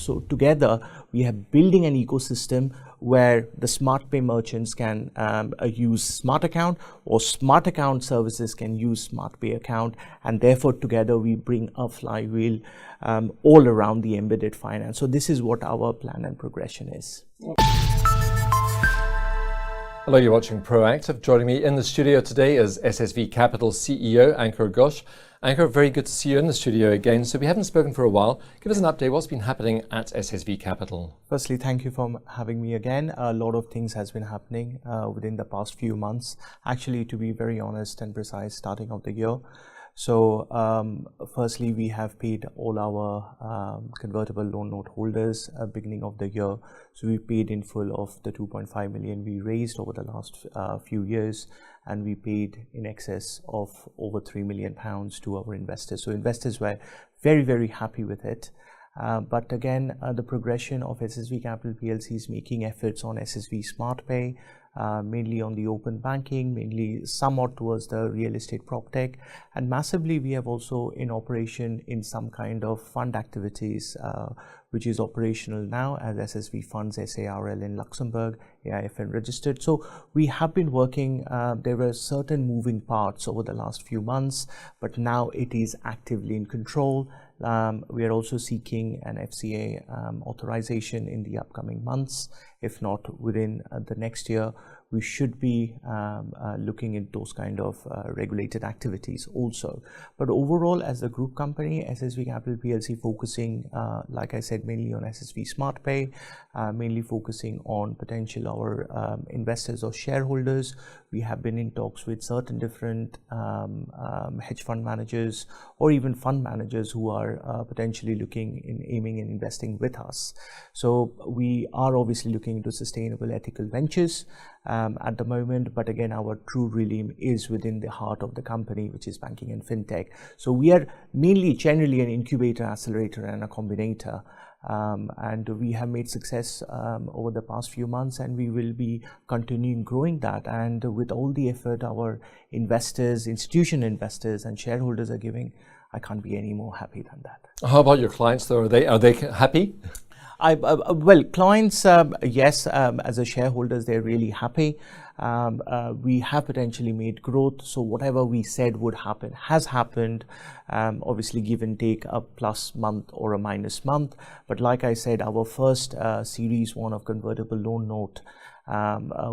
So together, we are building an ecosystem where the smart pay merchants can use smart account, or smart account services can use smart pay account, and therefore together we bring a flywheel all around the embedded finance. So this is what our plan and progression is. Hello, you're watching Proactive. Joining me in the studio today is SSV Capital CEO Ankur Ghosh. Ankur, very good to see you in the studio again. So we haven't spoken for a while. Give us an update. What's been happening at SSV Capital? Firstly, thank you for having me again. A lot of things has been happening within the past few months. Actually, to be very honest and precise, starting of the year. So firstly, we have paid all our convertible loan note holders beginning of the year. So we paid in full of the 2.5 million we raised over the last few years, and we paid in excess of over £3 million to our investors. So investors were very, very happy with it. But again, the progression of SSV Capital PLC is making efforts on SSV Smart Pay, mainly on the open banking, mainly somewhat towards the real estate PropTech, and massively we have also in operation in some kind of fund activities, which is operational now as SSV Funds SARL in Luxembourg, AIFM registered. So we have been working, there were certain moving parts over the last few months, but now it is actively in control. We are also seeking an FCA authorization in the upcoming months. If not within the next year, we should be looking at those kind of regulated activities also. But overall, as a group company, SSV Capital PLC focusing, like I said, mainly on SSV Smart Pay, mainly focusing on potential our investors or shareholders. We have been in talks with certain different hedge fund managers or even fund managers who are potentially looking in aiming and investing with us. So we are obviously looking into sustainable ethical ventures at the moment, but again, our true realm is within the heart of the company, which is banking and fintech. So we are mainly generally an incubator, accelerator, and a combinator. And we have made success over the past few months, and we will be continuing growing that. And with all the effort our investors, institutional investors and shareholders are giving, I can't be any more happy than that. How about your clients though? Are they happy? Well, clients, yes, as a shareholders, they're really happy. We have potentially made growth, so whatever we said would happen has happened. Obviously, give and take a plus month or a minus month. But like I said, our first series 1 of convertible loan note,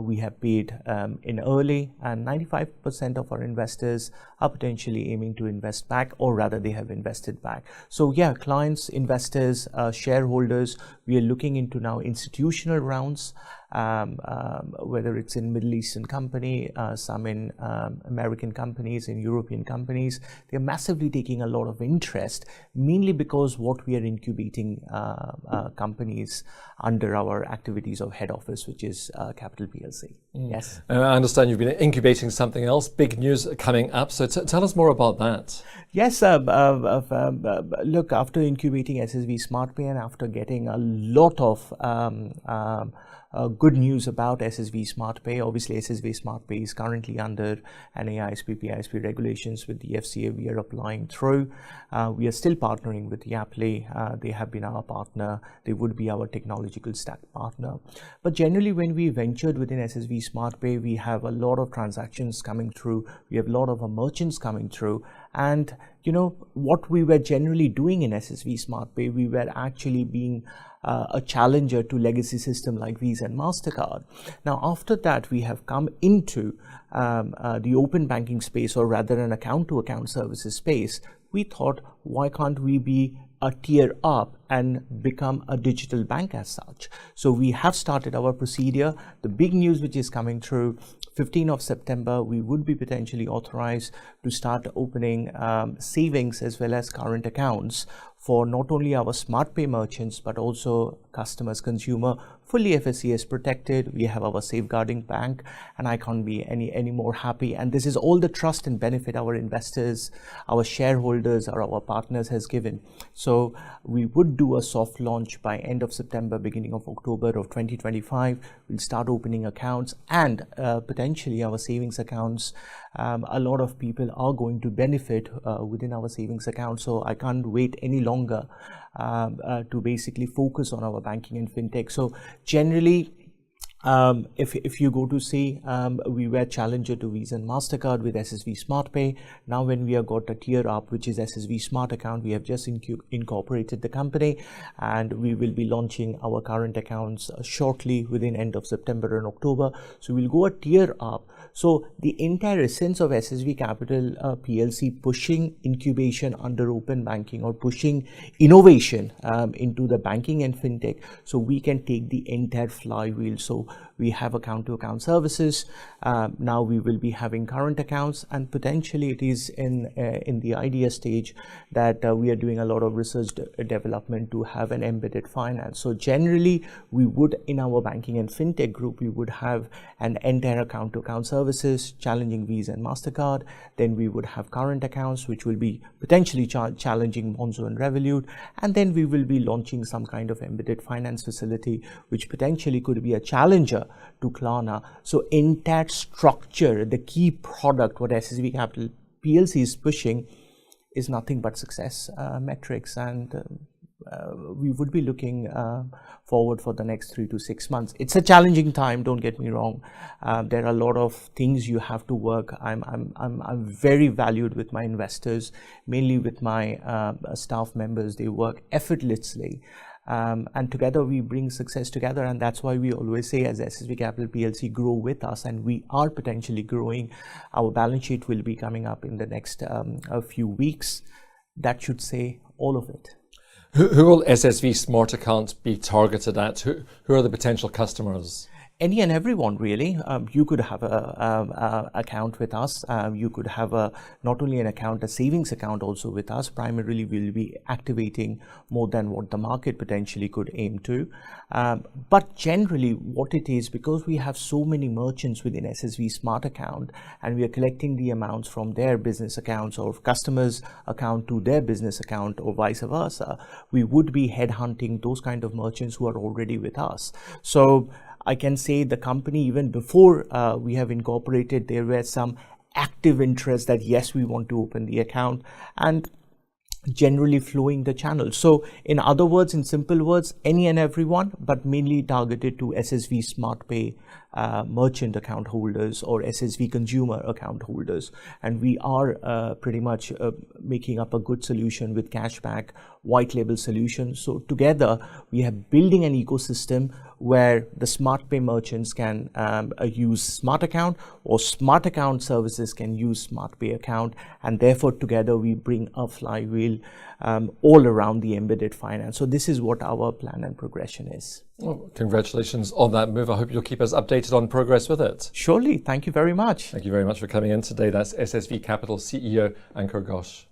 we have paid in early, and 95% of our investors are potentially aiming to invest back, or rather they have invested back. So yeah, clients, investors, shareholders, we are looking into now institutional rounds, whether it's in Middle Eastern company, some in American companies, in European companies. They're massively taking a lot of interest, mainly because what we are incubating companies under our activities of head office, which is Capital PLC. Yes. I understand you've been incubating something else, big news coming up. So tell us more about that. Yes, look, after incubating SSV Smart Pay and after getting a lot of good news about SSV Smart Pay. Obviously, SSV Smart Pay is currently under an AISP, PISP regulations with the FCA we are applying through. We are still partnering with Yapli. They have been our partner. They would be our technological stack partner. But generally, when we ventured within SSV Smart Pay, we have a lot of transactions coming through. We have a lot of merchants coming through. And, you know, what we were generally doing in SSV Smart Pay, we were actually being a challenger to legacy system like Visa and MasterCard. Now, after that, we have come into the open banking space, or rather an account-to-account services space. We thought, why can't we be a tier up and become a digital bank as such? So we have started our procedure. The big news which is coming through, 15th of September, we would be potentially authorized to start opening savings as well as current accounts for not only our smart pay merchants, but also customers, consumer, fully FSCS protected. We have our safeguarding bank, and I can't be any more happy. And this is all the trust and benefit our investors, our shareholders, or our partners has given. So we would do a soft launch by end of September, beginning of October of 2025. We'll start opening accounts, and potentially our savings accounts. A lot of people are going to benefit within our savings account. So I can't wait any longer longer to basically focus on our banking and fintech. So generally, if you go to see, we were challenger to Visa and MasterCard with SSV SmartPay. Now when we have got a tier up, which is SSV Smart Account, we have just incorporated the company, and we will be launching our current accounts shortly within end of September and October. So we'll go a tier up. So the entire essence of SSV Capital PLC pushing incubation under open banking, or pushing innovation into the banking and fintech, so we can take the entire flywheel. So we have account-to-account services. Now we will be having current accounts, and potentially it is in the idea stage that we are doing a lot of research development to have an embedded finance. So generally, we would, in our banking and fintech group, we would have an entire account-to-account services challenging Visa and MasterCard. Then we would have current accounts, which will be potentially challenging Monzo and Revolut, and then we will be launching some kind of embedded finance facility, which potentially could be a challenger to Klarna. So in that structure, the key product what SSV Capital PLC is pushing is nothing but success metrics, and we would be looking forward for the next 3 to 6 months. It's a challenging time, don't get me wrong. There are a lot of things you have to work. I'm very valued with my investors, mainly with my staff members. They work effortlessly. And together we bring success together, and that's why we always say as SSV Capital PLC, grow with us, and we are potentially growing. Our balance sheet will be coming up in the next a few weeks. That should say all of it. Who will SSV Smart Account be targeted at? Who are the potential customers? Any and everyone, really. You could have a account with us. You could have not only an account, a savings account also with us. Primarily, we'll be activating more than what the market potentially could aim to. But generally, what it is, because we have so many merchants within SSV Smart Account, and we are collecting the amounts from their business accounts or customers' account to their business account, or vice versa, we would be headhunting those kind of merchants who are already with us. So I can say the company, even before we have incorporated, there were some active interest that yes, we want to open the account, and generally flowing the channel. So in other words, in simple words, any and everyone, but mainly targeted to SSV SmartPay merchant account holders or SSV consumer account holders. And we are pretty much making up a good solution with cashback, white label solution. So together we are building an ecosystem where the SmartPay merchants can use Smart Account, or Smart Account services can use SmartPay account, and therefore together we bring a flywheel all around the embedded finance. So this is what our plan and progression is. Well, congratulations on that move. I hope you'll keep us updated on progress with it. Surely. Thank you very much. Thank you very much for coming in today. That's SSV Capital CEO Ankur Ghosh.